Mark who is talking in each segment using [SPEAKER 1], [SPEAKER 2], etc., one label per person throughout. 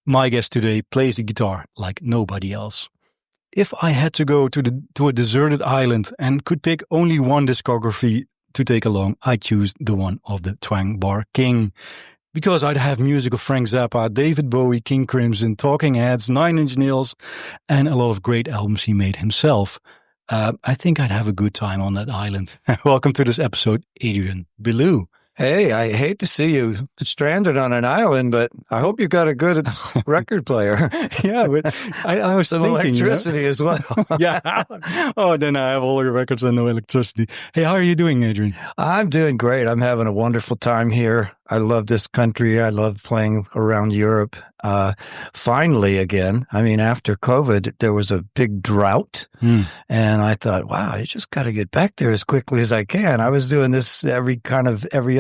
[SPEAKER 1] My guest today plays the guitar like nobody else. If I had to go to a deserted island and could pick only one discography to take along, I'd choose the one of the Twang Bar King. Because I'd have music of Frank Zappa, David Bowie, King Crimson, Talking Heads, Nine Inch Nails, and a lot of great albums he made himself. I think I'd have a good time on that island. Welcome to this episode, Adrian Belew.
[SPEAKER 2] Hey, I hate to see you stranded on an island, but I hope you got a good record player.
[SPEAKER 1] Yeah, but I was
[SPEAKER 2] some
[SPEAKER 1] thinking,
[SPEAKER 2] electricity as well.
[SPEAKER 1] Yeah. Oh, then I have all your records and no electricity. Hey, how are you doing, Adrian?
[SPEAKER 2] I'm doing great. I'm having a wonderful time here. I love this country. I love playing around Europe. Finally, again, I mean, after COVID, there was a big drought. And I thought, wow, I just got to get back there as quickly as I can. I was doing this every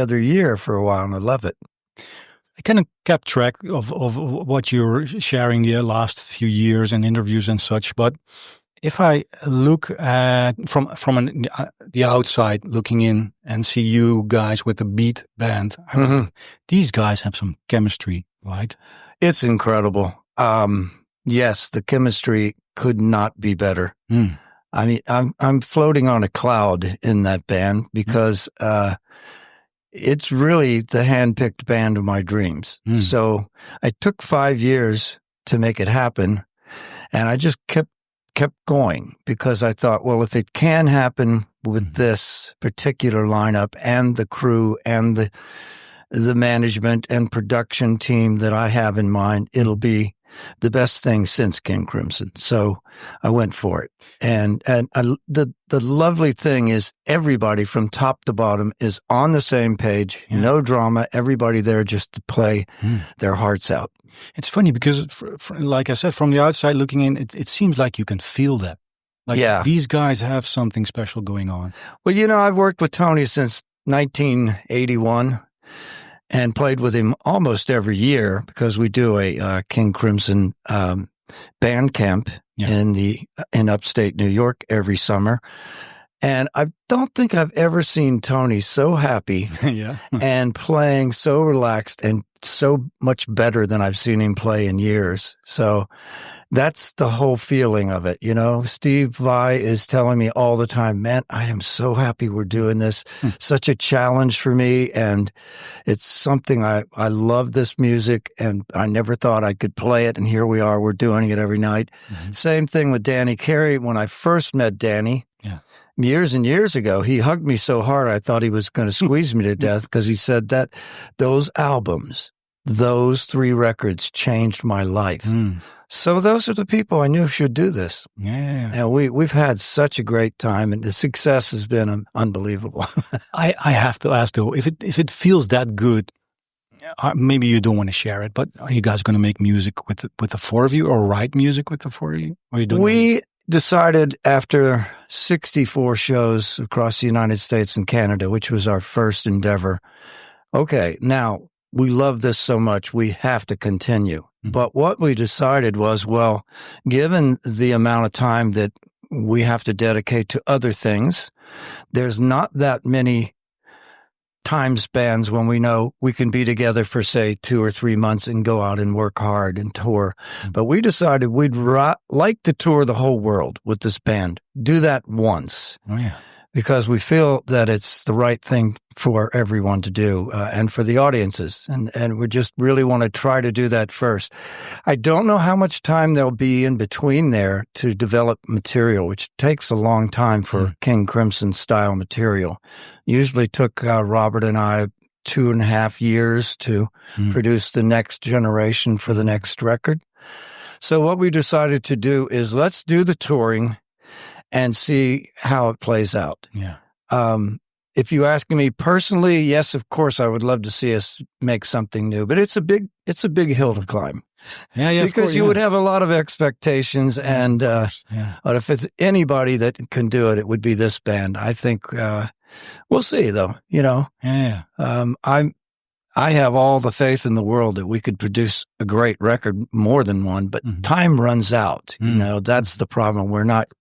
[SPEAKER 2] other year for a while, and I love it.
[SPEAKER 1] I kind of kept track of what you're sharing the last few years and interviews and such. But if I look at from the outside looking in and see you guys with the Beat band, these guys have some chemistry, right?
[SPEAKER 2] It's incredible. Yes, the chemistry could not be better. I mean, I'm floating on a cloud in that band because it's really the handpicked band of my dreams. So I took 5 years to make it happen, and I just kept going because I thought, well, if it can happen with this particular lineup and the crew and the management and production team that I have in mind, it'll be the best thing since King Crimson. So I went for it. And the lovely thing is everybody from top to bottom is on the same page, no drama, everybody there just to play their hearts out. It's
[SPEAKER 1] funny because, like I said, from the outside looking in, it seems like you can feel that. Like these guys have something special going on.
[SPEAKER 2] Well, you know, I've worked with Tony since 1981 and played with him almost every year because we do a King Crimson band camp in upstate New York every summer. And I don't think I've ever seen Tony so happy and playing so relaxed and so much better than I've seen him play in years. So that's the whole feeling of it. You know, Steve Vai is telling me all the time, man, I am so happy we're doing this. Such a challenge for me. And it's something I love this music and I never thought I could play it. And here we are, we're doing it every night. Same thing with Danny Carey. When I first met Danny, years and years ago, he hugged me so hard I thought he was going to squeeze me to death because he said that those albums, those 3 records changed my life. So those are the people I knew should do this. And we've had such a great time, and the success has been unbelievable.
[SPEAKER 1] I have to ask though, if it feels that good, maybe you don't want to share it, but are you guys going to make music with the 4 of you, or write music with the 4 of you? Or you don't
[SPEAKER 2] we decided after 64 shows across the United States and Canada, which was our first endeavor, okay, now we love this so much, we have to continue. But what we decided was, well, given the amount of time that we have to dedicate to other things, there's not that many time spans when we know we can be together for, say, 2 or 3 months and go out and work hard and tour. But we decided we'd like to tour the whole world with this band. Do that once. Because we feel that it's the right thing for everyone to do and for the audiences. And we just really want to try to do that first. I don't know how much time there'll be in between there to develop material, which takes a long time for King Crimson style material. Usually took Robert and I 2.5 years to produce the next generation for the next record. So what we decided to do is let's do the touring and see how it plays out. If you ask me personally, yes, of course, I would love to see us make something new, but it's a big hill to climb. Because you would have a lot of expectations, and but if it's anybody that can do it, it would be this band. I think we'll see, though. You know, I have all the faith in the world that we could produce a great record, more than one, but time runs out. You know, that's the problem. We're not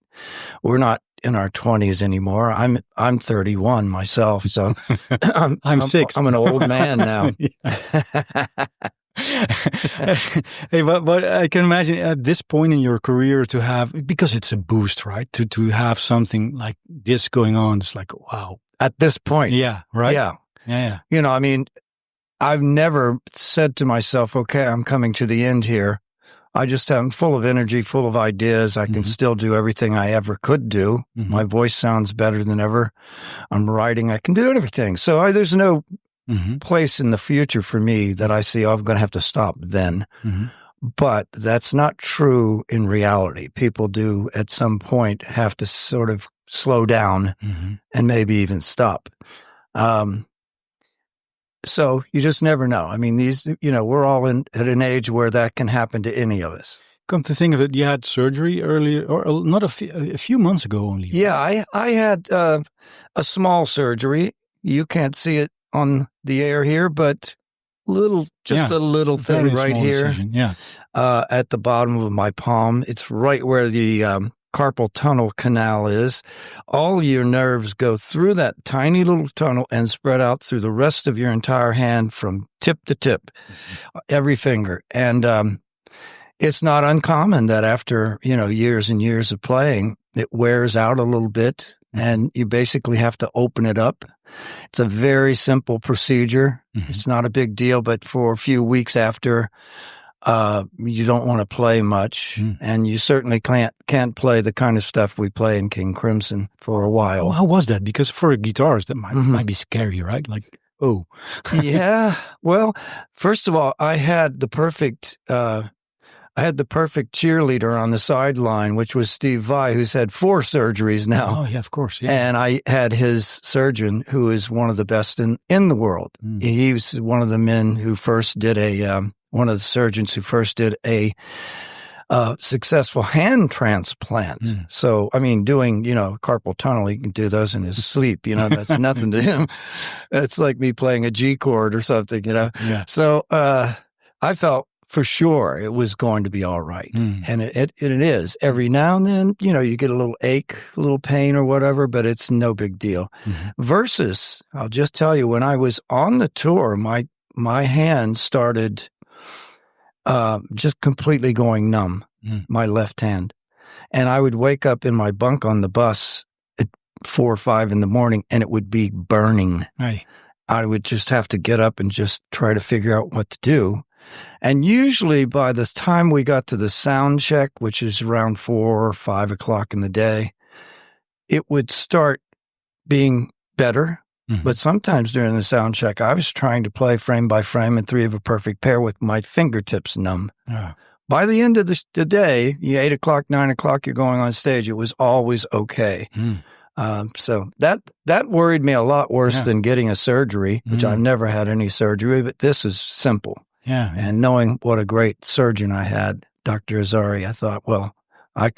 [SPEAKER 2] in our 20s anymore. I'm 31 myself, so I'm 6. I'm an old man now.
[SPEAKER 1] Hey, but I can imagine at this point in your career to have, because it's a boost, right? To have something like this going on, it's like, wow.
[SPEAKER 2] At this point.
[SPEAKER 1] Yeah, right?
[SPEAKER 2] Yeah.
[SPEAKER 1] Yeah.
[SPEAKER 2] You know, I mean, I've never said to myself, okay, I'm coming to the end here. I just am full of energy, full of ideas. I can still do everything I ever could do. My voice sounds better than ever. I'm writing. I can do everything. So there's no place in the future for me that I see, I'm going to have to stop then. But that's not true in reality. People do at some point have to sort of slow down and maybe even stop. So you just never know. I mean, we're all at an age where that can happen to any of us.
[SPEAKER 1] Come to think of it, you had surgery earlier, or not a few months ago only.
[SPEAKER 2] Yeah, I had a small surgery. You can't see it on the air here, but a little thing right here.
[SPEAKER 1] Yeah.
[SPEAKER 2] At the bottom of my palm. It's right where the carpal tunnel canal is. All your nerves go through that tiny little tunnel and spread out through the rest of your entire hand from tip to tip, every finger. And it's not uncommon that after, years and years of playing, it wears out a little bit and you basically have to open it up. It's a very simple procedure. It's not a big deal, but for a few weeks after, you don't want to play much, and you certainly can't play the kind of stuff we play in King Crimson for a while.
[SPEAKER 1] Well, how was that? Because for a guitarist, that might be scary, right? Like, oh.
[SPEAKER 2] Yeah. Well, first of all, I had the perfect cheerleader on the sideline, which was Steve Vai, who's had 4 surgeries now.
[SPEAKER 1] Oh, yeah, of course. Yeah.
[SPEAKER 2] And I had his surgeon, who is one of the best in the world. He was one of the men who first did one of the surgeons who first did a successful hand transplant. So, I mean, doing, carpal tunnel, he can do those in his sleep, that's nothing to him. It's like me playing a G chord or something,
[SPEAKER 1] Yeah.
[SPEAKER 2] So, I felt for sure it was going to be all right. And it is. Every now and then, you get a little ache, a little pain or whatever, but it's no big deal. Versus, I'll just tell you, when I was on the tour, my hand started just completely going numb, my left hand. And I would wake up in my bunk on the bus at 4 or 5 in the morning and it would be burning.
[SPEAKER 1] Right.
[SPEAKER 2] I would just have to get up and just try to figure out what to do. And usually by the time we got to the sound check, which is around 4 or 5 o'clock in the day, it would start being better. But sometimes during the sound check, I was trying to play frame by frame and 3 of a perfect pair with my fingertips numb. By the end of the day, 8 o'clock, 9 o'clock, you're going on stage. It was always okay. So that worried me a lot worse than getting a surgery, which I've never had any surgery, but this is simple.
[SPEAKER 1] Yeah.
[SPEAKER 2] And knowing what a great surgeon I had, Dr. Azari, I thought, well, I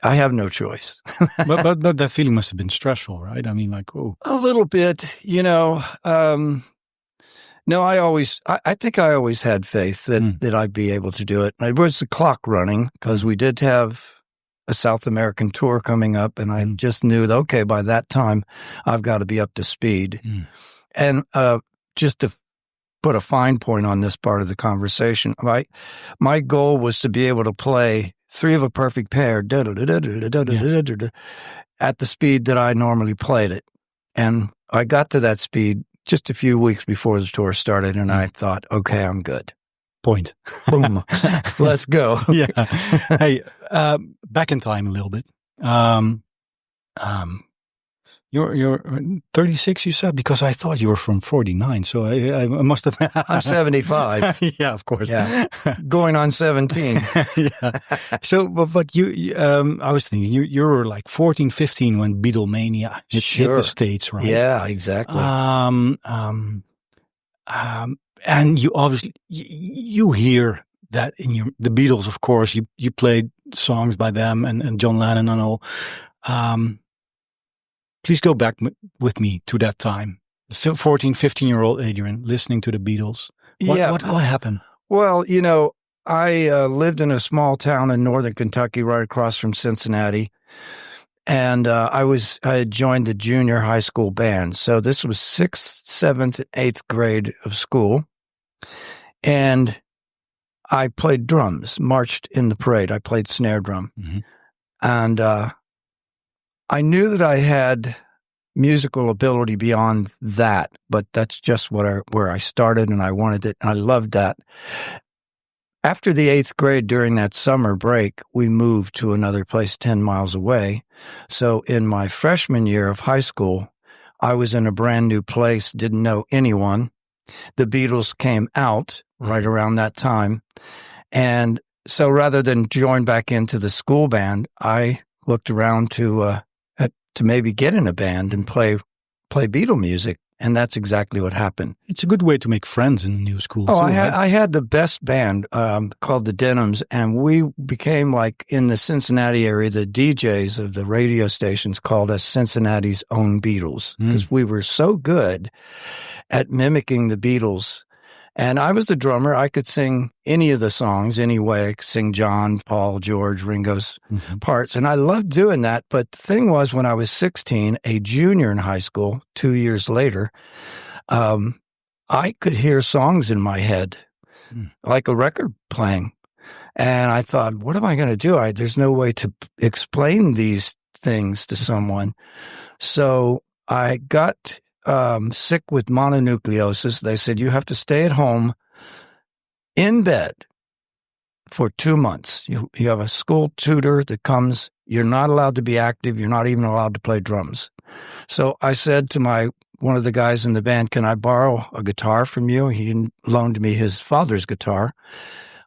[SPEAKER 2] have no choice.
[SPEAKER 1] but that feeling must have been stressful, right? I mean, like, oh.
[SPEAKER 2] A little bit, no, I think I always had faith that I'd be able to do it. It was the clock running because we did have a South American tour coming up and I just knew that, okay, by that time I've got to be up to speed. And, just to put a fine point on this part of the conversation, my goal was to be able to play 3 of a perfect pair at the speed that I normally played it. And I got to that speed just a few weeks before the tour started, and I thought, okay, I'm good.
[SPEAKER 1] Point.
[SPEAKER 2] Boom. Let's go.
[SPEAKER 1] Yeah. Hey, back in time a little bit. You're 36, you said, because I thought you were from 49. So I must have.
[SPEAKER 2] I'm 75.
[SPEAKER 1] Yeah, of course.
[SPEAKER 2] Yeah. Going on 17.
[SPEAKER 1] Yeah. So, but you I was thinking you were like 14, 15 when Beatlemania hit the States, right?
[SPEAKER 2] Yeah, exactly.
[SPEAKER 1] And you obviously, you hear that in the Beatles, of course, you played songs by them and John Lennon and all. Please go back with me to that time. 14, 15-year-old Adrian listening to the Beatles. What happened?
[SPEAKER 2] Well, I lived in a small town in northern Kentucky right across from Cincinnati. And I had joined the junior high school band. So this was 6th, 7th, and 8th grade of school. And I played drums, marched in the parade. I played snare drum.
[SPEAKER 1] Mm-hmm.
[SPEAKER 2] And I knew that I had musical ability beyond that, but that's just where I started, and I wanted it, and I loved that. After the 8th grade, during that summer break, we moved to another place 10 miles away. So in my freshman year of high school, I was in a brand new place, didn't know anyone. The Beatles came out right around that time. And so rather than join back into the school band, I looked around to maybe get in a band and play Beatle music. And that's exactly what happened.
[SPEAKER 1] It's a good way to make friends in a new school.
[SPEAKER 2] Oh,
[SPEAKER 1] too,
[SPEAKER 2] I had the best band called the Denims, and we became, like, in the Cincinnati area, the DJs of the radio stations called us Cincinnati's own Beatles, because we were so good at mimicking the Beatles. And I was the drummer. I could sing any of the songs anyway. I could sing John, Paul, George, Ringo's parts. And I loved doing that. But the thing was, when I was 16, a junior in high school, 2 years later, I could hear songs in my head, like a record playing. And I thought, what am I going to do? There's no way to explain these things to someone. So I got sick with mononucleosis. They said, you have to stay at home in bed for 2 months. You have a school tutor that comes. You're not allowed to be active. You're not even allowed to play drums. So I said to one of the guys in the band, can I borrow a guitar from you? He loaned me his father's guitar.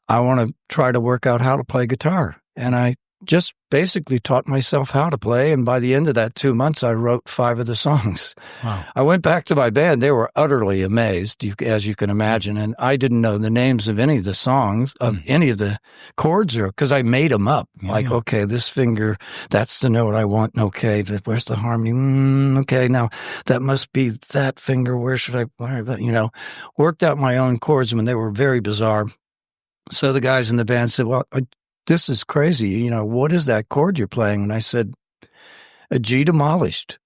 [SPEAKER 2] I want to try to work out how to play guitar. And I just basically taught myself how to play. And by the end of that 2 months, I wrote 5 of the songs.
[SPEAKER 1] Wow.
[SPEAKER 2] I went back to my band. They were utterly amazed, as you can imagine. And I didn't know the names of any of the songs, of any of the chords, because I made them up. Okay, this finger, that's the note I want. Okay, where's the harmony? Okay, now that must be that finger. Where should I, worked out my own chords. They were very bizarre. So the guys in the band said, well, this is crazy. What is that chord you're playing? And I said, a G demolished,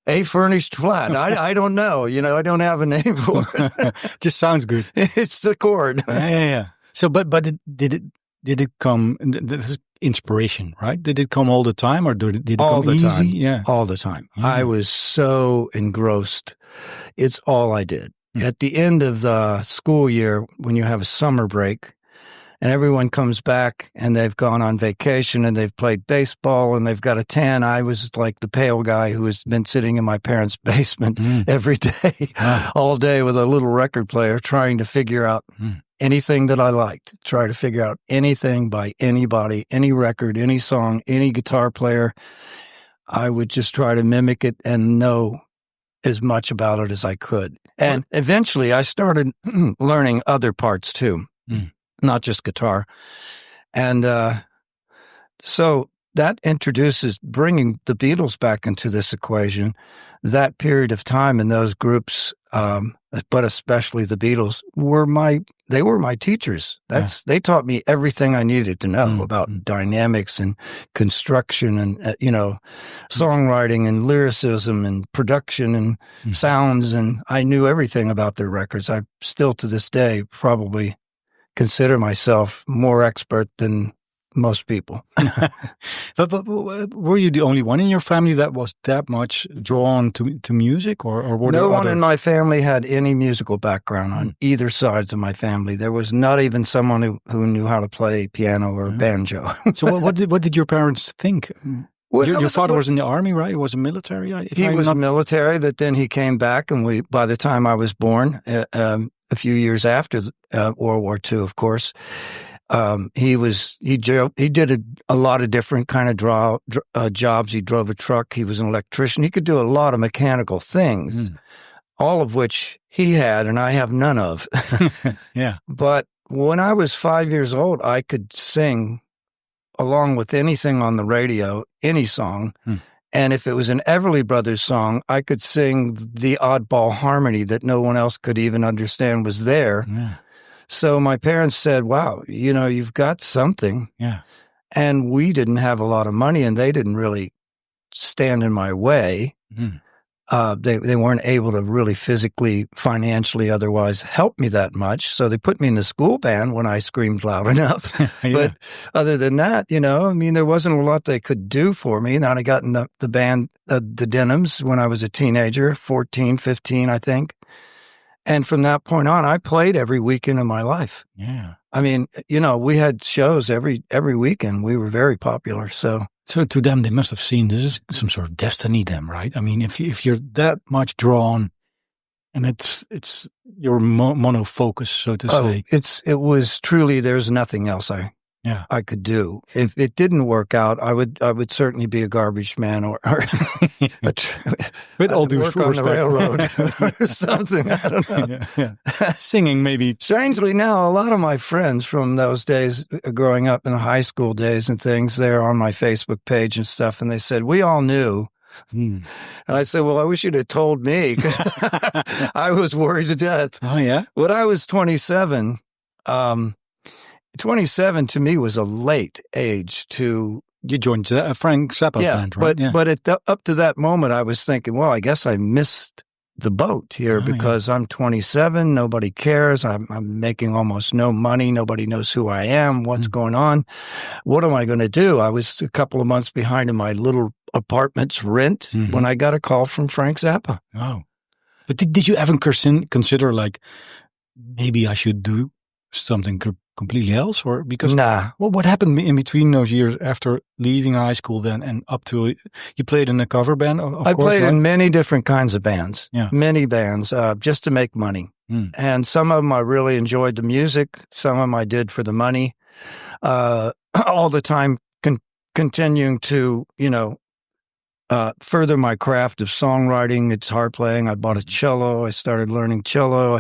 [SPEAKER 2] A furnished flat. I don't know. I don't have a name for it.
[SPEAKER 1] Just sounds good.
[SPEAKER 2] It's the chord.
[SPEAKER 1] Yeah. So, but did it come? This is inspiration, right? Did it come all the time, or did it
[SPEAKER 2] all
[SPEAKER 1] come
[SPEAKER 2] the
[SPEAKER 1] easy?
[SPEAKER 2] Time.
[SPEAKER 1] Yeah,
[SPEAKER 2] all the time. Yeah. I was so engrossed. It's all I did. At the end of the school year, when you have a summer break, and everyone comes back and they've gone on vacation and they've played baseball and they've got a tan. I was like the pale guy who has been sitting in my parents' basement every day, all day with a little record player trying to figure out anything that I liked, try to figure out anything by anybody, any record, any song, any guitar player. I would just try to mimic it and know as much about it as I could. And eventually I started learning other parts too. Not just guitar. And so that introduces bringing the Beatles back into this equation. That period of time in those groups, but especially the Beatles, were my teachers. They taught me everything I needed to know about dynamics and construction and, songwriting and lyricism and production and sounds. And I knew everything about their records. I still to this day probably consider myself more expert than most people.
[SPEAKER 1] but were you the only one in your family that was that much drawn to music, or were there
[SPEAKER 2] no one
[SPEAKER 1] others?
[SPEAKER 2] in my family had any musical background on either sides of my family. There was not even someone who knew how to play piano or banjo.
[SPEAKER 1] So what did your parents think?
[SPEAKER 2] Well,
[SPEAKER 1] your father was in the army, right? He was military.
[SPEAKER 2] He was military, but then he came back, and by the time I was born, a few years after World War II, of course, he did a lot of different kind of jobs. He drove a truck. He was an electrician. He could do a lot of mechanical things, all of which he had, and I have none of.
[SPEAKER 1] Yeah.
[SPEAKER 2] But when I was 5 years old, I could sing along with anything on the radio, any song. And if it was an Everly Brothers song, I could sing the oddball harmony that no one else could even understand was there.
[SPEAKER 1] Yeah.
[SPEAKER 2] So my parents said, wow, you've got something.
[SPEAKER 1] Yeah.
[SPEAKER 2] And we didn't have a lot of money, and they didn't really stand in my way. They weren't able to really physically, financially, otherwise help me that much. So they put me in the school band when I screamed loud enough.
[SPEAKER 1] Yeah.
[SPEAKER 2] But other than that, there wasn't a lot they could do for me. And I got in the band, the Denims, when I was a teenager, 14, 15, I think. And from that point on, I played every weekend of my life.
[SPEAKER 1] Yeah.
[SPEAKER 2] I mean, we had shows every weekend. We were very popular. So
[SPEAKER 1] to them, they must have seen this is some sort of destiny, then, right? I mean, if you're that much drawn, and it's your monofocus, so to say.
[SPEAKER 2] It was truly, there's nothing else I could do. If it didn't work out, I would certainly be a garbage man or
[SPEAKER 1] with all due
[SPEAKER 2] work on the railroad or something. I don't know.
[SPEAKER 1] Yeah. Singing, maybe.
[SPEAKER 2] Strangely, now a lot of my friends from those days, growing up in the high school days and things, they're on my Facebook page and stuff, and they said, we all knew. And I said, well, I wish you'd have told me, because I was worried to death.
[SPEAKER 1] Oh, yeah?
[SPEAKER 2] When I was 27, 27 to me was a late age to...
[SPEAKER 1] You joined Frank Zappa band, right?
[SPEAKER 2] But up to that moment, I was thinking, well, I guess I missed the boat here because I'm 27, nobody cares, I'm making almost no money, nobody knows who I am, what's going on, what am I going to do? I was a couple of months behind in my little apartment's rent when I got a call from Frank Zappa.
[SPEAKER 1] Oh. But did you ever consider, like, maybe I should do something completely else? Or because what happened in between those years after leaving high school then and up to you played in a cover band?
[SPEAKER 2] I played in many different kinds of bands, many bands, just to make money. And some of them I really enjoyed the music, some of them I did for the money, all the time continuing to further my craft of songwriting, guitar playing. I bought a cello, I started learning cello,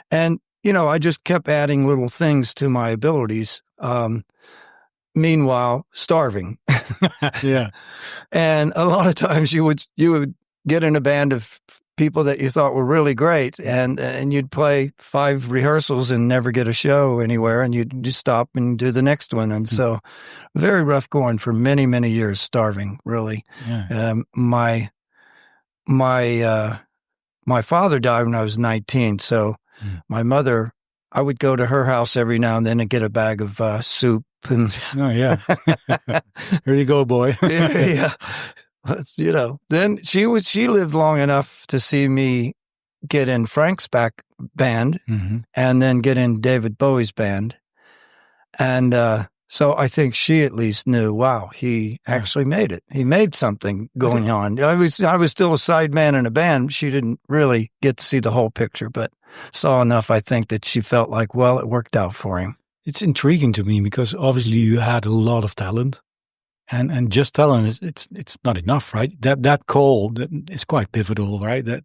[SPEAKER 2] and I just kept adding little things to my abilities. Meanwhile, starving.
[SPEAKER 1] Yeah.
[SPEAKER 2] And a lot of times you would get in a band of people that you thought were really great, and you'd play 5 rehearsals and never get a show anywhere, and you'd just stop and do the next one. And so very rough going for many, many years, starving, really. Yeah. My father died when I was 19, so my mother, I would go to her house every now and then and get a bag of soup. And
[SPEAKER 1] oh, yeah. Here you go, boy.
[SPEAKER 2] Yeah. Then she lived long enough to see me get in Frank's band and then get in David Bowie's band. And so I think she at least knew, wow, he actually made it. He made something going on. I was still a sideman in a band. She didn't really get to see the whole picture, but saw enough, I think, that she felt like, well, it worked out for him.
[SPEAKER 1] It's intriguing to me because obviously you had a lot of talent, and just talent it's not enough, right? That call that is quite pivotal, right? That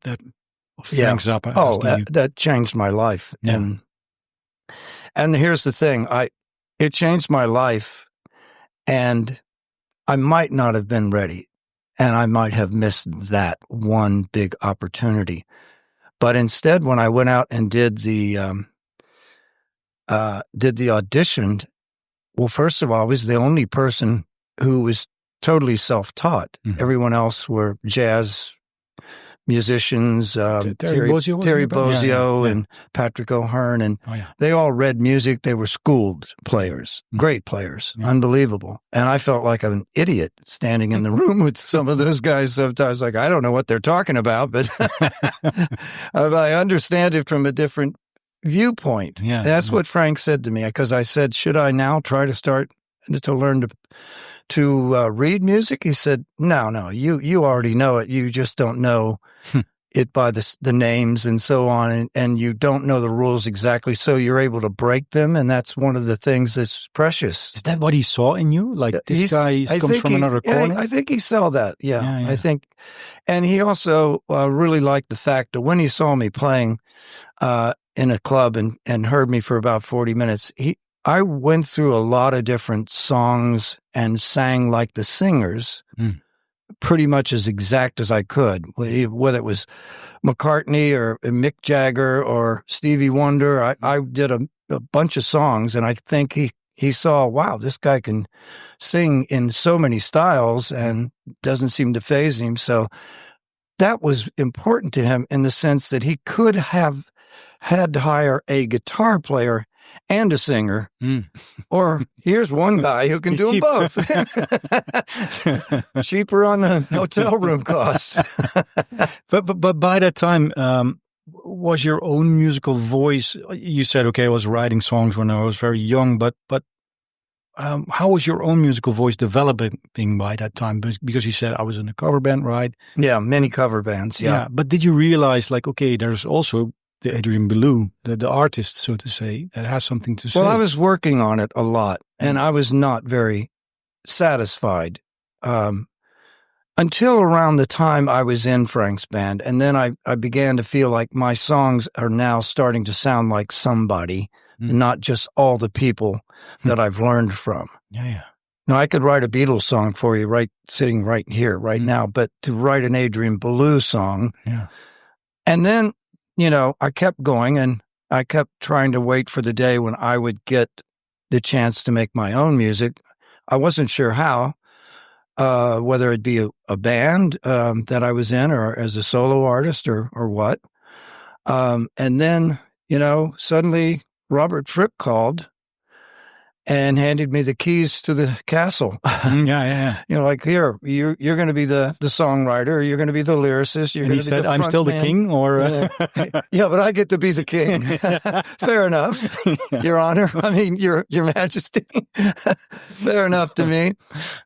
[SPEAKER 1] Frank Zappa.
[SPEAKER 2] Oh, that changed my life. Yeah. And here's the thing, it changed my life, and I might not have been ready, and I might have missed that one big opportunity. But instead, when I went out and did the audition, well, first of all, I was the only person who was totally self-taught. Everyone else were jazz musicians, Terry Bozzio and Patrick O'Hearn, and they all read music. They were schooled players, great players, unbelievable. And I felt like an idiot standing in the room with some of those guys sometimes. Like, I don't know what they're talking about, but I understand it from a different viewpoint. Yeah, that's what Frank said to me, because I said, should I now try to start to learn to read music? He said, no, you already know it. You just don't know it by the names and so on, and you don't know the rules exactly, so you're able to break them, and that's one of the things that's precious.
[SPEAKER 1] Is that what he saw in you? Like, this guy comes from another corner?
[SPEAKER 2] I think he saw that, yeah. I think, and he also really liked the fact that when he saw me playing in a club and heard me for about 40 minutes, I went through a lot of different songs and sang like the singers, pretty much as exact as I could, whether it was McCartney or Mick Jagger or Stevie Wonder. I did a bunch of songs, and I think he saw, wow, this guy can sing in so many styles and doesn't seem to faze him. So that was important to him in the sense that he could have had to hire a guitar player and a singer, or here's one guy who can do them both. Cheaper on the hotel room costs.
[SPEAKER 1] but by that time, was your own musical voice? You said, okay, I was writing songs when I was very young, but how was your own musical voice developing by that time? Because you said I was in a cover band, right?
[SPEAKER 2] Yeah, many cover bands. Yeah.
[SPEAKER 1] But did you realize, like, okay, there's also the Adrian Belew, the artist, so to say, that has something to say?
[SPEAKER 2] Well, I was working on it a lot, and I was not very satisfied until around the time I was in Frank's band. And then I began to feel like my songs are now starting to sound like somebody, and not just all the people that I've learned from.
[SPEAKER 1] Yeah.
[SPEAKER 2] Now, I could write a Beatles song for you sitting right here, right now, but to write an Adrian Belew song.
[SPEAKER 1] Yeah.
[SPEAKER 2] And then, I kept going, and I kept trying to wait for the day when I would get the chance to make my own music. I wasn't sure how, whether it'd be a band that I was in, or as a solo artist, or what. And then, suddenly Robert Fripp called and handed me the keys to the castle.
[SPEAKER 1] Yeah.
[SPEAKER 2] Like, here, you're going to be the songwriter, you're going to be the lyricist. You're
[SPEAKER 1] and
[SPEAKER 2] going
[SPEAKER 1] he
[SPEAKER 2] to be
[SPEAKER 1] said,
[SPEAKER 2] the
[SPEAKER 1] I'm still
[SPEAKER 2] man.
[SPEAKER 1] the king, or?
[SPEAKER 2] Yeah, but I get to be the king. Fair enough, Your Honor. I mean, Your Majesty. Fair enough to me.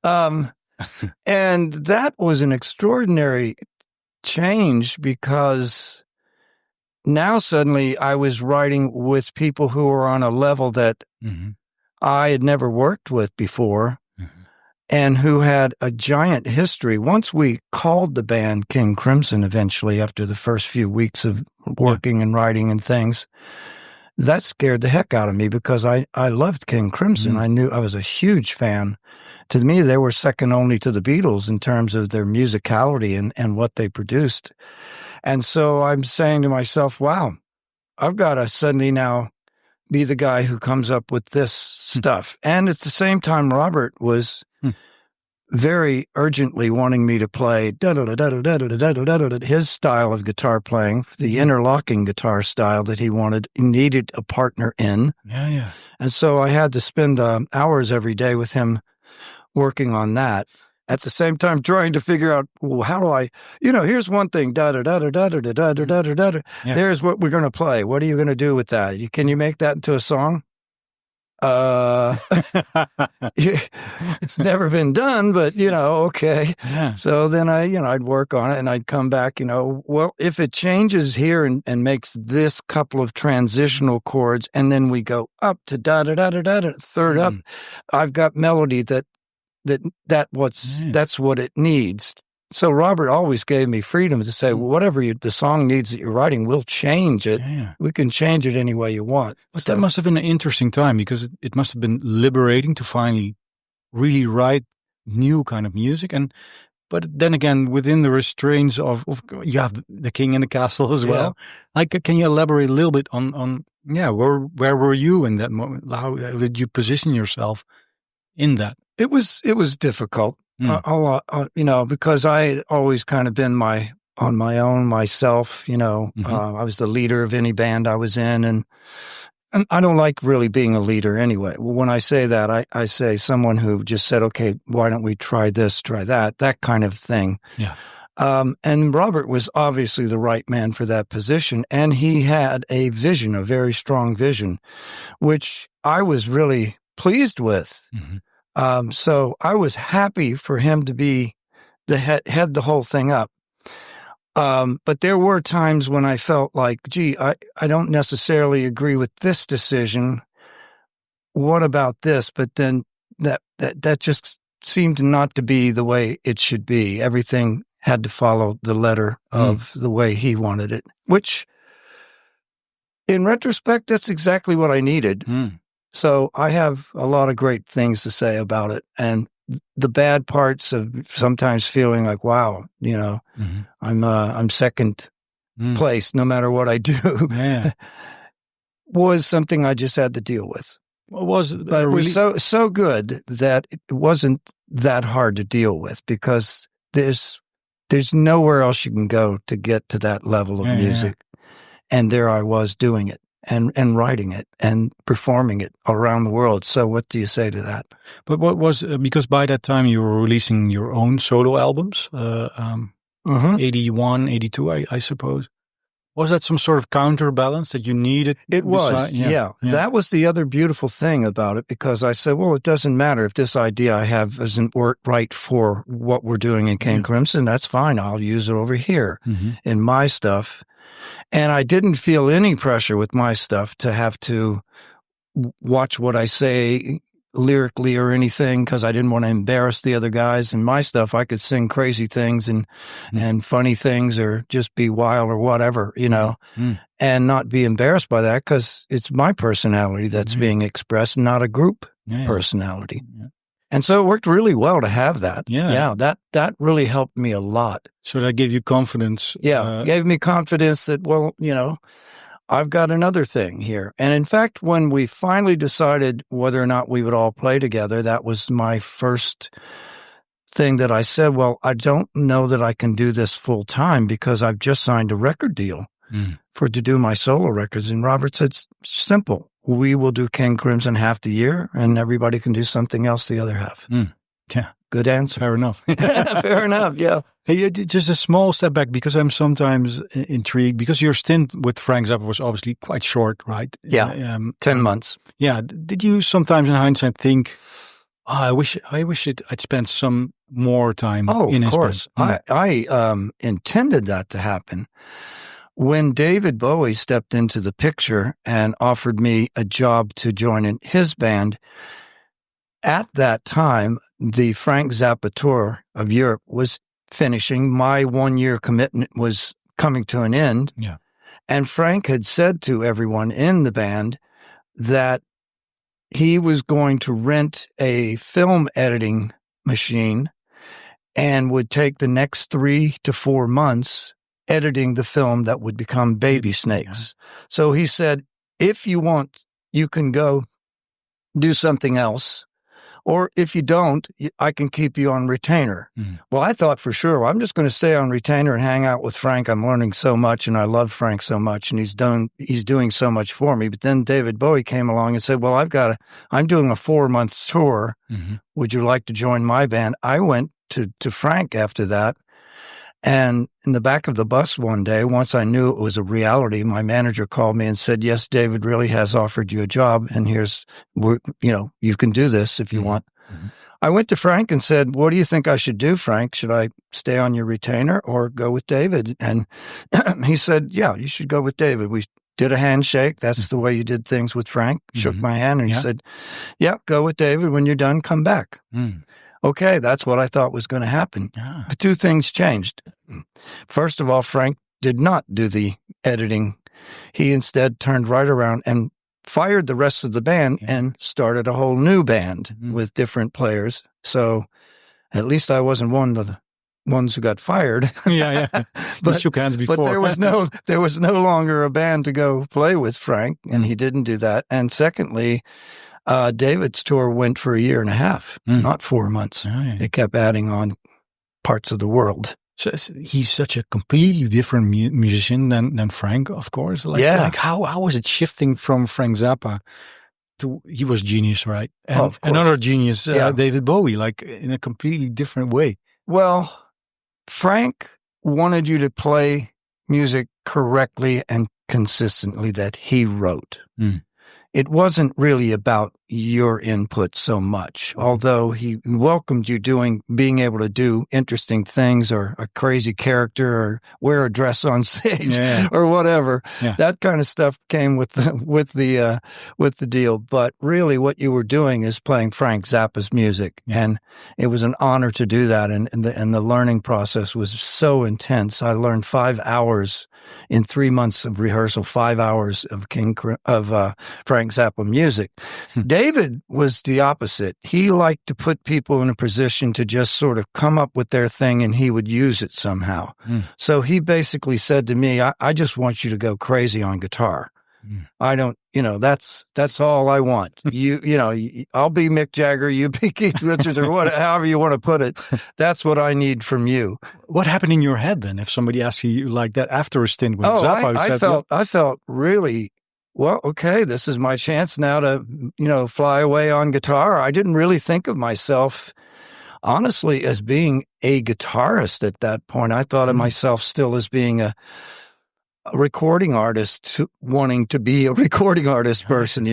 [SPEAKER 2] And that was an extraordinary change, because now suddenly I was writing with people who were on a level that I had never worked with before, and who had a giant history. Once we called the band King Crimson, eventually, after the first few weeks of working and writing and things, that scared the heck out of me, because I loved King Crimson. I knew I was a huge fan. To me, they were second only to the Beatles in terms of their musicality and what they produced. And so I'm saying to myself, wow, I've got to suddenly now be the guy who comes up with this stuff. And at the same time, Robert was very urgently wanting me to play his style of guitar playing, the interlocking guitar style that he needed a partner in.
[SPEAKER 1] Yeah.
[SPEAKER 2] And so I had to spend hours every day with him working on that. At the same time, trying to figure out, well, how do I, here's one thing, da-da-da-da-da-da-da-da-da-da-da. There's what we're going to play. What are you going to do with that? Can you make that into a song? It's never been done, but, okay.
[SPEAKER 1] Yeah.
[SPEAKER 2] So then I'd work on it, and I'd come back, well, if it changes here and makes this couple of transitional chords, and then we go up to da-da-da-da-da-da, third up, I've got melody that's what it needs. So Robert always gave me freedom to say, well, whatever the song needs that you're writing, we'll change it.
[SPEAKER 1] Yeah.
[SPEAKER 2] We can change it any way you want.
[SPEAKER 1] But that must have been an interesting time, because it must have been liberating to finally really write new kind of music. But then again, within the restraints of you have the king in the castle as well. Like, can you elaborate a little bit on where were you in that moment? How did you position yourself in that?
[SPEAKER 2] It was difficult, a lot, because I had always kind of been on my own myself. I was the leader of any band I was in, and I don't like really being a leader anyway. When I say that, I say someone who just said, okay, why don't we try this, try that kind of thing.
[SPEAKER 1] Yeah.
[SPEAKER 2] And Robert was obviously the right man for that position, and he had a vision, a very strong vision, which I was really pleased with. So I was happy for him to be the head the whole thing up. But there were times when I felt like, gee, I don't necessarily agree with this decision. What about this? But then that just seemed not to be the way it should be. Everything had to follow the letter of the way he wanted it, which in retrospect, that's exactly what I needed. So I have a lot of great things to say about it. And the bad parts of sometimes feeling like, wow, I'm second place no matter what I do, was something I just had to deal with. But it was so good that it wasn't that hard to deal with, because there's there's nowhere else you can go to get to that level of music. And there I was doing it and writing it and performing it around the world. So what do you say to that?
[SPEAKER 1] But what was, because by that time you were releasing your own solo albums, 81, 82, I suppose. Was that some sort of counterbalance that you needed?
[SPEAKER 2] It was, yeah. That was the other beautiful thing about it, because I said, well, it doesn't matter if this idea I have isn't right for what we're doing in King Crimson. That's fine. I'll use it over here in my stuff. And I didn't feel any pressure with my stuff to have to watch what I say lyrically or anything, because I didn't want to embarrass the other guys. In my stuff, I could sing crazy things and funny things, or just be wild or whatever, and not be embarrassed by that, because it's my personality that's being expressed, not a group personality. And so it worked really well to have that. That really helped me a lot.
[SPEAKER 1] So that gave you confidence.
[SPEAKER 2] Gave me confidence that, well, I've got another thing here. And in fact, when we finally decided whether or not we would all play together, that was my first thing that I said, well, I don't know that I can do this full time, because I've just signed a record deal to do my solo records. And Robert said, simple. We will do King Crimson half the year, and everybody can do something else the other half.
[SPEAKER 1] Yeah.
[SPEAKER 2] Good answer.
[SPEAKER 1] Fair enough.
[SPEAKER 2] Fair enough, yeah.
[SPEAKER 1] Hey, just a small step back, because I'm sometimes intrigued, because your stint with Frank Zappa was obviously quite short, right?
[SPEAKER 2] Yeah, 10 months.
[SPEAKER 1] Yeah. Did you sometimes in hindsight think, I wish I'd spent some more time in his
[SPEAKER 2] course. I intended that to happen. When David Bowie stepped into the picture and offered me a job to join in his band, at that time, the Frank Zappa tour of Europe was finishing. My 1-year commitment was coming to an end.
[SPEAKER 1] Yeah.
[SPEAKER 2] And Frank had said to everyone in the band that he was going to rent a film editing machine and would take the next 3 to 4 months editing the film that would become Baby Snakes. So he said, if you want, you can go do something else. Or if you don't, I can keep you on retainer. Well, I thought for sure, I'm just going to stay on retainer and hang out with Frank. I'm learning so much, and I love Frank so much, and he's doing so much for me. But then David Bowie came along and said, well, I'm doing a 4-month tour. Would you like to join my band? I went to Frank after that. And in the back of the bus one day, once I knew it was a reality, my manager called me and said, yes, David really has offered you a job, and you can do this if you want. I went to Frank and said, what do you think I should do, Frank? Should I stay on your retainer or go with David? And he said, yeah, you should go with David. We did a handshake. That's the way you did things with Frank. Shook my hand, and he said, yeah, go with David. When you're done, come back. Okay, that's what I thought was going to happen. But 2 things changed. First of all, Frank did not do the editing. He instead turned right around and fired the rest of the band and started a whole new band with different players. So at least I wasn't one of the ones who got fired.
[SPEAKER 1] But shook hands before.
[SPEAKER 2] But there was no longer a band to go play with Frank, and he didn't do that. And secondly, David's tour went for 1.5 years, not 4 months. They kept adding on parts of the world.
[SPEAKER 1] So he's such a completely different musician than Frank, of course. Like how was it shifting from Frank Zappa to, he was genius, right? And another genius, David Bowie, like in a completely different way.
[SPEAKER 2] Well, Frank wanted you to play music correctly and consistently that he wrote. It wasn't really about your input so much, although he welcomed you being able to do interesting things, or a crazy character, or wear a dress on stage, or whatever. That kind of stuff came with the deal. But really, what you were doing is playing Frank Zappa's music, and it was an honor to do that. And the learning process was so intense. I learned 5 hours in 3 months of rehearsal, 5 hours of Frank Zappa music. David was the opposite. He liked to put people in a position to just sort of come up with their thing, and he would use it somehow. So he basically said to me, I just want you to go crazy on guitar. I don't, that's all I want. I'll be Mick Jagger, you be Keith Richards, or however you want to put it. That's what I need from you.
[SPEAKER 1] What happened in your head then? If somebody asked you like that after a stint with Zappa,
[SPEAKER 2] I felt really, well, okay, this is my chance now to, fly away on guitar. I didn't really think of myself, honestly, as being a guitarist at that point. I thought of myself still as being a recording artist, wanting to be a recording artist person,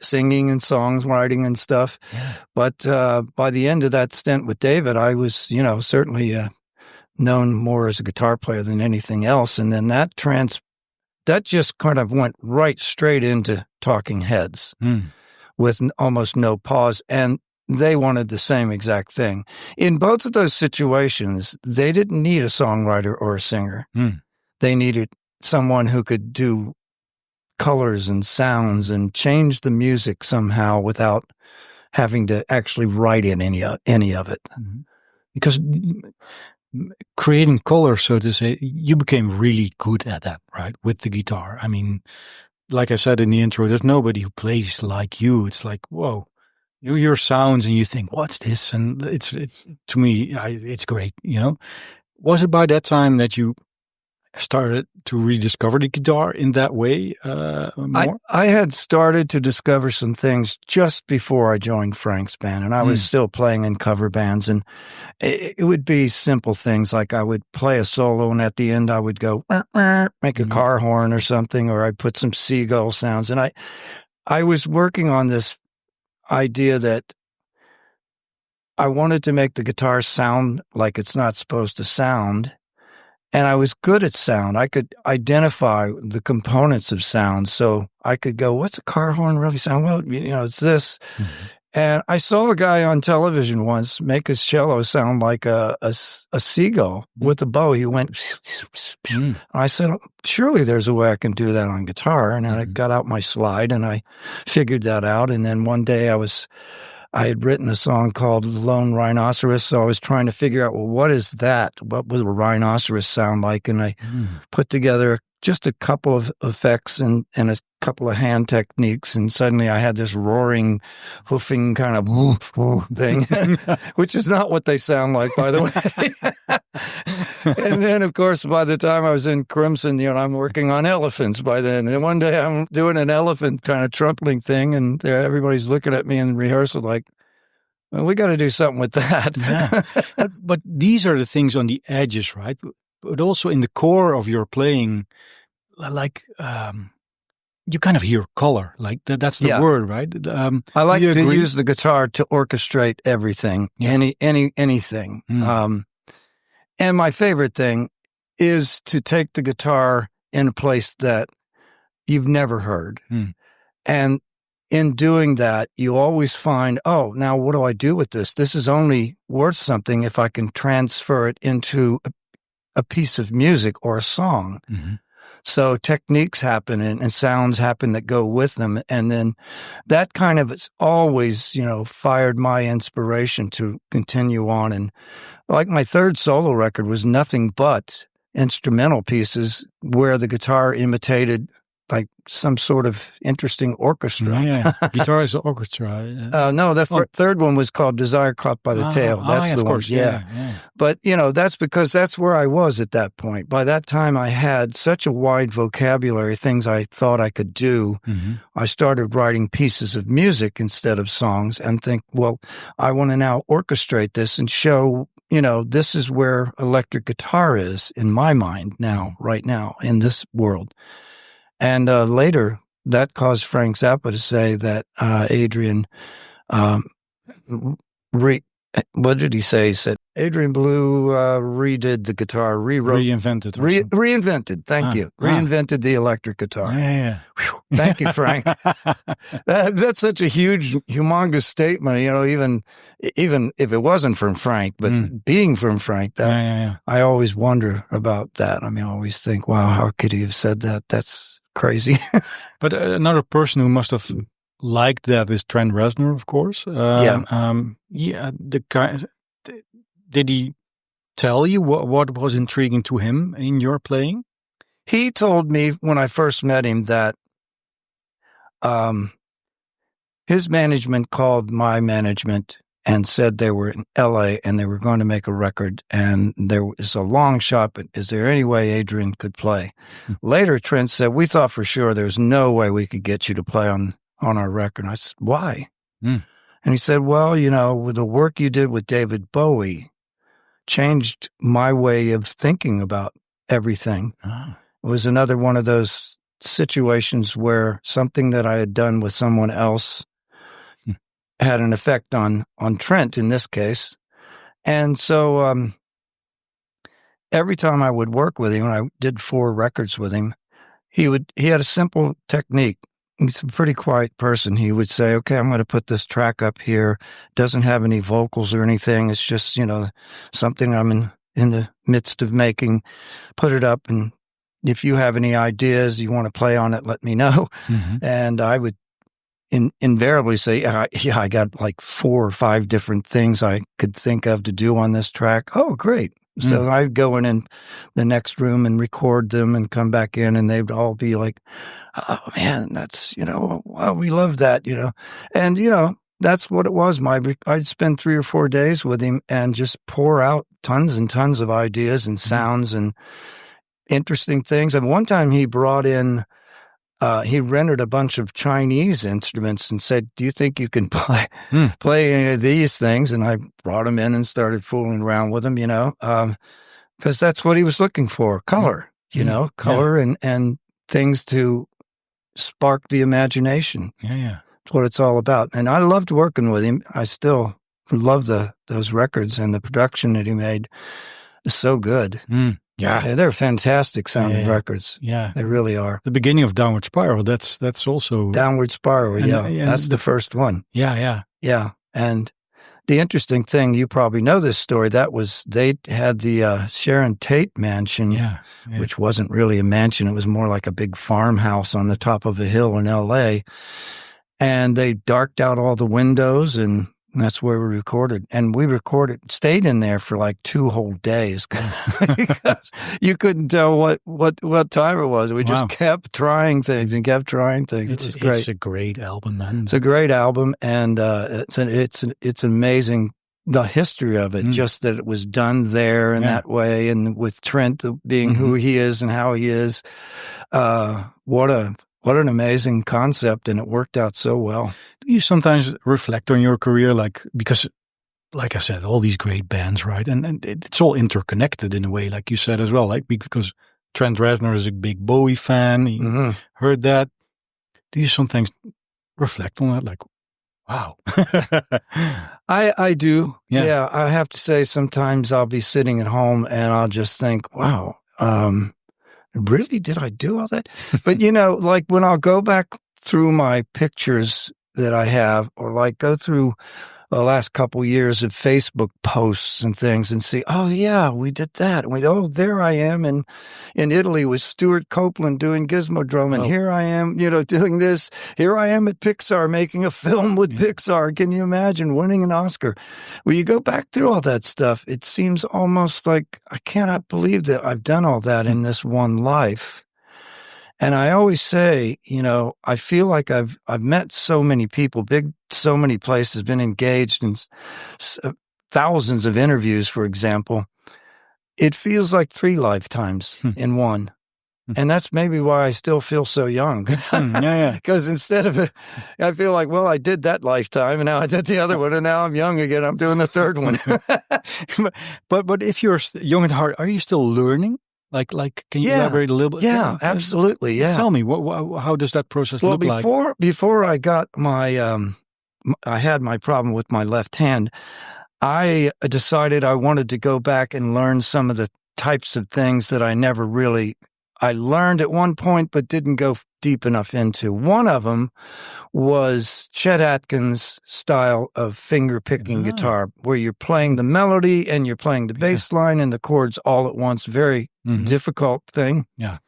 [SPEAKER 2] singing and songs writing and stuff. Yeah. But by the end of that stint with David, I was, certainly known more as a guitar player than anything else. And then that just kind of went right straight into Talking Heads with almost no pause. And they wanted the same exact thing. In both of those situations, they didn't need a songwriter or a singer. They needed someone who could do colors and sounds and change the music somehow without having to actually write in any of it.
[SPEAKER 1] Because creating color, so to say, you became really good at that, right? With the guitar. I mean, like I said in the intro, there's nobody who plays like you. It's like, whoa, you hear sounds and you think, what's this? And it's to me, it's great, Was it by that time that you started to rediscover the guitar in that way more?
[SPEAKER 2] I had started to discover some things just before I joined Frank's band, and I was still playing in cover bands, and it would be simple things like I would play a solo, and at the end I would go, make a car horn or something, or I'd put some seagull sounds. And I was working on this idea that I wanted to make the guitar sound like it's not supposed to sound. And I was good at sound. I could identify the components of sound. So I could go, what's a car horn really sound? Well, it's this. And I saw a guy on television once make his cello sound like a seagull with a bow. He went, I said, surely there's a way I can do that on guitar. And I got out my slide and I figured that out. And then one day I had written a song called Lone Rhinoceros, so I was trying to figure out, well, what is that? What would a rhinoceros sound like? And I put together just a couple of effects and a couple of hand techniques, and suddenly I had this roaring, hoofing kind of thing, which is not what they sound like, by the way. And then, of course, by the time I was in Crimson, I'm working on elephants by then. And one day I'm doing an elephant kind of trumpling thing, and everybody's looking at me in rehearsal like, well, we got to do something with that.
[SPEAKER 1] Yeah. But these are the things on the edges, right? But also in the core of your playing, like you kind of hear color, like that's the word, right?
[SPEAKER 2] I like to use the guitar to orchestrate everything, anything. And my favorite thing is to take the guitar in a place that you've never heard. And in doing that, you always find, oh, now what do I do with this? This is only worth something if I can transfer it into a piece of music or a song. So techniques happen and sounds happen that go with them. And then that kind of it's always, fired my inspiration to continue on. And like my third solo record was nothing but instrumental pieces where the guitar imitated like some sort of interesting orchestra.
[SPEAKER 1] Yeah. Guitar is an orchestra.
[SPEAKER 2] No, the third one was called Desire Caught by the Tail. That's the
[SPEAKER 1] of
[SPEAKER 2] one.
[SPEAKER 1] Course. Yeah.
[SPEAKER 2] But, that's because that's where I was at that point. By that time, I had such a wide vocabulary, things I thought I could do. I started writing pieces of music instead of songs and think, well, I want to now orchestrate this and show, this is where electric guitar is in my mind now, right now, in this world. And later, that caused Frank Zappa to say that Adrian, what did he say? He said, Adrian Belew redid the guitar,
[SPEAKER 1] reinvented.
[SPEAKER 2] Reinvented, thank you. Reinvented the electric guitar.
[SPEAKER 1] Yeah.
[SPEAKER 2] Whew, thank you, Frank. That's such a huge, humongous statement, even if it wasn't from Frank, but being from Frank, I always wonder about that. I mean, I always think, wow, how could he have said that? That's crazy.
[SPEAKER 1] But another person who must have liked that is Trent Reznor, of course. The guy. Did he tell you what was intriguing to him in your playing?
[SPEAKER 2] He told me when I first met him that his management called my management and said they were in LA and they were going to make a record, and there was a long shot, but is there any way Adrian could play? Later, Trent said, we thought for sure there's no way we could get you to play on our record. And I said, why? And he said, well, you know, with the work you did with David Bowie changed my way of thinking about everything. It was another one of those situations where something that I had done with someone else had an effect on Trent in this case. And so every time I would work with him, when I did 4 records with him, he had a simple technique. He's a pretty quiet person. He would say, okay, I'm going to put this track up here. Doesn't have any vocals or anything. It's just, you know, something I'm in the midst of making. Put it up, and if you have any ideas you want to play on it, let me know. And I would invariably say, yeah, I got like 4 or 5 different things I could think of to do on this track. Oh, great. So I'd go in the next room and record them and come back in, and they'd all be like, oh man, that's, you know, well, we love that, you know. And, you know, that's what it was. I'd spend 3 or 4 days with him and just pour out tons and tons of ideas and sounds and interesting things. And one time he brought in, he rented a bunch of Chinese instruments and said, do you think you can play any of these things? And I brought him in and started fooling around with him, you know, because that's what he was looking for, color, you know, color and things to spark the imagination.
[SPEAKER 1] Yeah.
[SPEAKER 2] That's what it's all about. And I loved working with him. I still love those records, and the production that he made is so good. Yeah, they're fantastic sounding records. Yeah, they really are.
[SPEAKER 1] The beginning of Downward Spiral. That's also
[SPEAKER 2] Downward Spiral. And that's the first one.
[SPEAKER 1] Yeah.
[SPEAKER 2] And the interesting thing, you probably know this story. They had the Sharon Tate mansion, which wasn't really a mansion. It was more like a big farmhouse on the top of a hill in L.A. And they darked out all the windows, and that's where we recorded. And we stayed in there for like 2 whole days because you couldn't tell what time it was. We just kept trying things and kept trying things. It was great.
[SPEAKER 1] It's a great album, man.
[SPEAKER 2] It's a great album, and it's amazing, the history of it, just that it was done there in that way, and with Trent being who he is and how he is. What an amazing concept, and it worked out so well.
[SPEAKER 1] Do you sometimes reflect on your career, because, like I said, all these great bands, right? And it's all interconnected in a way, like you said as well, like because Trent Reznor is a big Bowie fan. He heard that. Do you sometimes reflect on that, like, wow?
[SPEAKER 2] I do. Yeah, I have to say sometimes I'll be sitting at home and I'll just think, wow, really? Did I do all that? But, you know, like when I'll go back through my pictures that I have, or like go through the last couple years of Facebook posts and things and see, oh yeah, we did that. And there I am in Italy with Stuart Copeland doing Gizmodrome. And here I am, you know, doing this. Here I am at Pixar making a film with Pixar. Can you imagine winning an Oscar? When you go back through all that stuff, it seems almost like I cannot believe that I've done all that in this one life. And I always say, you know, I feel like I've met so many people, so many places, been engaged in thousands of interviews, for example. It feels like 3 lifetimes in one. And that's maybe why I still feel so young. Because instead of I feel like, well, I did that lifetime, and now I did the other one, and now I'm young again. I'm doing the third one.
[SPEAKER 1] but if you're young at heart, are you still learning? Like, can you elaborate a little bit?
[SPEAKER 2] Yeah, absolutely. Yeah.
[SPEAKER 1] Tell me, how does that process look like?
[SPEAKER 2] Before I got I had my problem with my left hand, I decided I wanted to go back and learn some of the types of things that I learned at one point, but didn't go deep enough into. One of them was Chet Atkins' style of finger-picking guitar, where you're playing the melody and you're playing the bass line and the chords all at once. Very difficult thing. Yeah.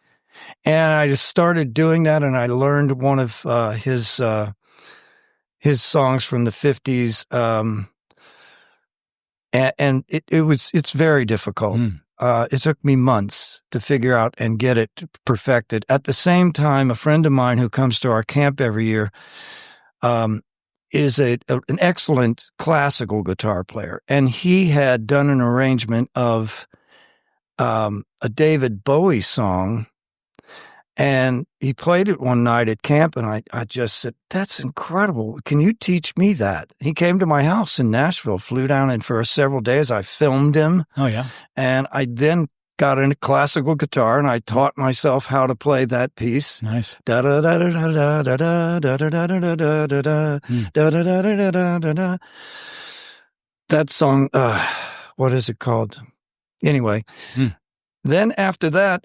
[SPEAKER 2] And I just started doing that, and I learned one of his songs from the 50s. And it's very difficult. it took me months to figure out and get it perfected. At the same time, a friend of mine who comes to our camp every year is an excellent classical guitar player. And he had done an arrangement of a David Bowie song. And he played it one night at camp, and I just said, that's incredible. Can you teach me that? He came to my house in Nashville, flew down, and for several days I filmed him.
[SPEAKER 1] Oh, yeah.
[SPEAKER 2] And I then got into classical guitar, and I taught myself how to play that piece.
[SPEAKER 1] Nice.
[SPEAKER 2] Da da da da da da da da da da da da da da da da da da da. That song, what is it called? Anyway, then after that,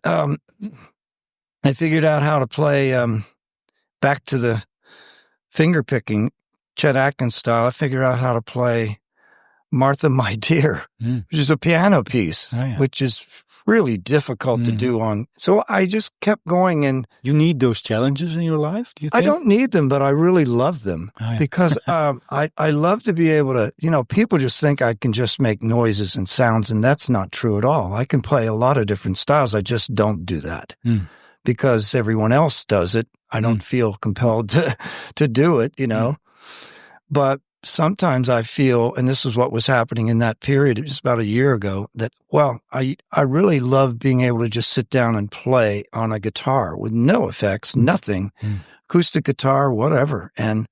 [SPEAKER 2] I figured out how to play back to the fingerpicking, Chet Atkins style. I figured out how to play Martha, My Dear, which is a piano piece, which is really difficult to do on. So I just kept going. And
[SPEAKER 1] you need those challenges in your life, do you think?
[SPEAKER 2] I don't need them, but I really love them because I love to be able to, people just think I can just make noises and sounds, and that's not true at all. I can play a lot of different styles. I just don't do that. Because everyone else does it. I don't feel compelled to do it, But sometimes I feel, and this is what was happening in that period, it was about a year ago, that, I really love being able to just sit down and play on a guitar with no effects, nothing, acoustic guitar, whatever, and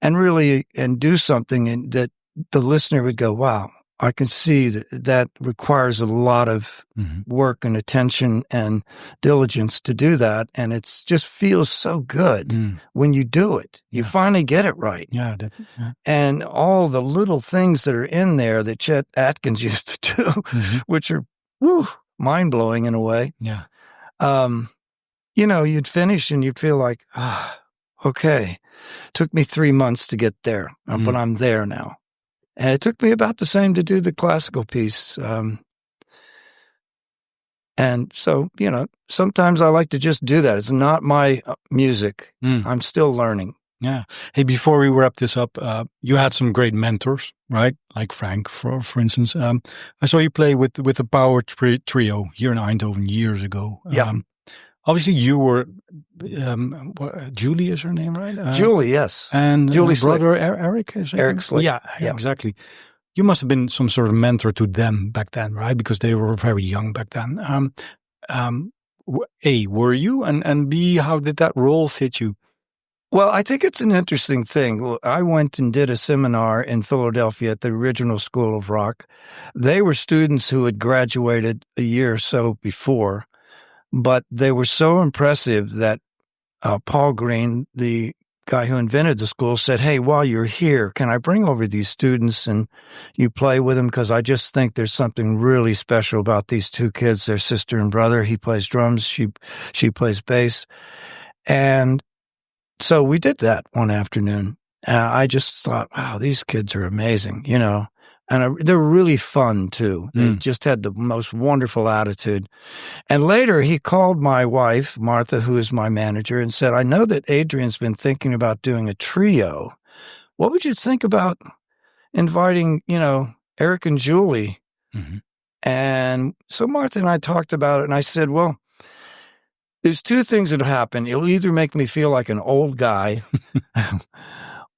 [SPEAKER 2] really do something that the listener would go, wow. I can see that requires a lot of work and attention and diligence to do that. And it just feels so good when you do it. You finally get it right.
[SPEAKER 1] Yeah.
[SPEAKER 2] And all the little things that are in there that Chet Atkins used to do, which are mind-blowing in a way.
[SPEAKER 1] Yeah.
[SPEAKER 2] You'd finish and you'd feel like, okay, took me 3 months to get there, but I'm there now. And it took me about the same to do the classical piece. And so, sometimes I like to just do that. It's not my music. I'm still learning.
[SPEAKER 1] Yeah. Hey, before we wrap this up, you had some great mentors, right? Like Frank, for instance. I saw you play with a power trio here in Eindhoven years ago.
[SPEAKER 2] Yeah.
[SPEAKER 1] Obviously, you were Julie is her name, right?
[SPEAKER 2] Julie, yes.
[SPEAKER 1] And
[SPEAKER 2] Julie's
[SPEAKER 1] brother Eric is
[SPEAKER 2] Eric Slick.
[SPEAKER 1] Yeah, exactly. You must have been some sort of mentor to them back then, right? Because they were very young back then. A, were you? And B, how did that role fit you?
[SPEAKER 2] Well, I think it's an interesting thing. I went and did a seminar in Philadelphia at the original School of Rock. They were students who had graduated a year or so before. But they were so impressive that Paul Green, the guy who invented the school, said, hey, while you're here, can I bring over these students and you play with them? Because I just think there's something really special about these two kids, their sister and brother. He plays drums, she plays bass. And so we did that one afternoon. I just thought, wow, these kids are amazing, And they're really fun, too. They just had the most wonderful attitude. And later, he called my wife, Martha, who is my manager, and said, I know that Adrian's been thinking about doing a trio. What would you think about inviting, Eric and Julie? And so Martha and I talked about it, and I said, well, there's two things that happen. It'll either make me feel like an old guy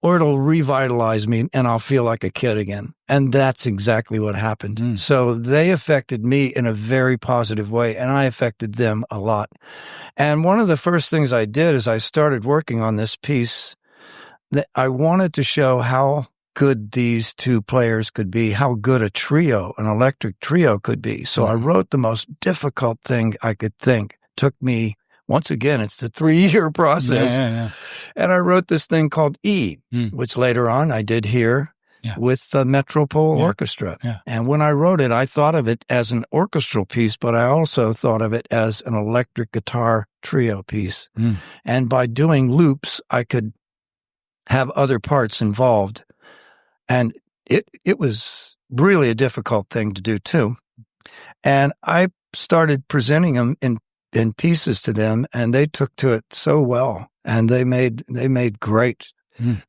[SPEAKER 2] or it'll revitalize me and I'll feel like a kid again. And that's exactly what happened. So they affected me in a very positive way, and I affected them a lot. And one of the first things I did is I started working on this piece that I wanted to show how good these two players could be, how good a trio, an electric trio could be. So I wrote the most difficult thing I could think. Took me, once again, it's a 3-year process. And I wrote this thing called E, which later on I did here with the Metropole Orchestra. And when I wrote it, I thought of it as an orchestral piece, but I also thought of it as an electric guitar trio piece. And by doing loops, I could have other parts involved. And it was really a difficult thing to do, too. And I started presenting them in pieces to them, and they took to it so well, and they made great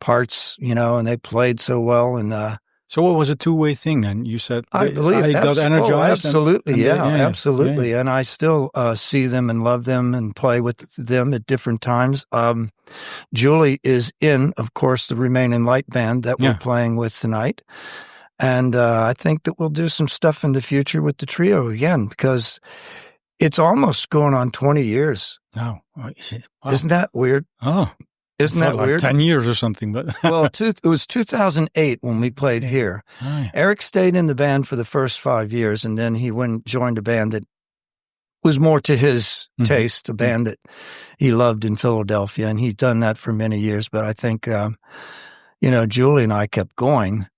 [SPEAKER 2] parts, and they played so well, and
[SPEAKER 1] So what was a two-way thing then? You said
[SPEAKER 2] I believe
[SPEAKER 1] I got energized.
[SPEAKER 2] Absolutely, absolutely. Yeah. And I still see them and love them and play with them at different times. Julie is in, of course, the Remaining Light band that we're playing with tonight. And I think that we'll do some stuff in the future with the trio again, because it's almost going on 20 years.
[SPEAKER 1] No.
[SPEAKER 2] Isn't that weird?
[SPEAKER 1] Oh.
[SPEAKER 2] Isn't that
[SPEAKER 1] like
[SPEAKER 2] weird?
[SPEAKER 1] 10 years or something. But
[SPEAKER 2] Well, it was 2008 when we played here.
[SPEAKER 1] Oh, yeah.
[SPEAKER 2] Eric stayed in the band for the first 5 years, and then he joined a band that was more to his taste, a band that he loved in Philadelphia, and he's done that for many years. But I think, Julie and I kept going,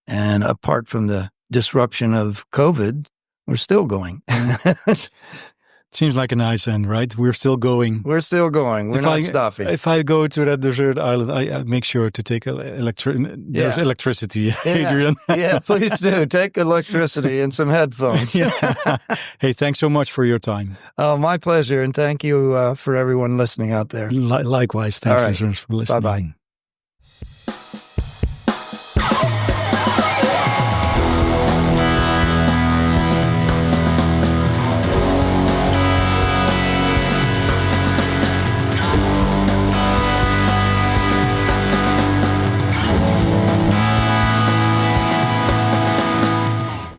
[SPEAKER 2] and apart from the disruption of COVID, we're still going.
[SPEAKER 1] Seems like a nice end, right? We're still going.
[SPEAKER 2] We're still going. We're not stopping.
[SPEAKER 1] If I go to that desert island, I make sure to take there's electricity, Adrian.
[SPEAKER 2] Yeah, please do. Take electricity and some headphones.
[SPEAKER 1] Hey, thanks so much for your time.
[SPEAKER 2] Oh, my pleasure. And thank you for everyone listening out there.
[SPEAKER 1] Likewise. Thanks,
[SPEAKER 2] right.
[SPEAKER 1] listeners, for listening.
[SPEAKER 2] Bye-bye.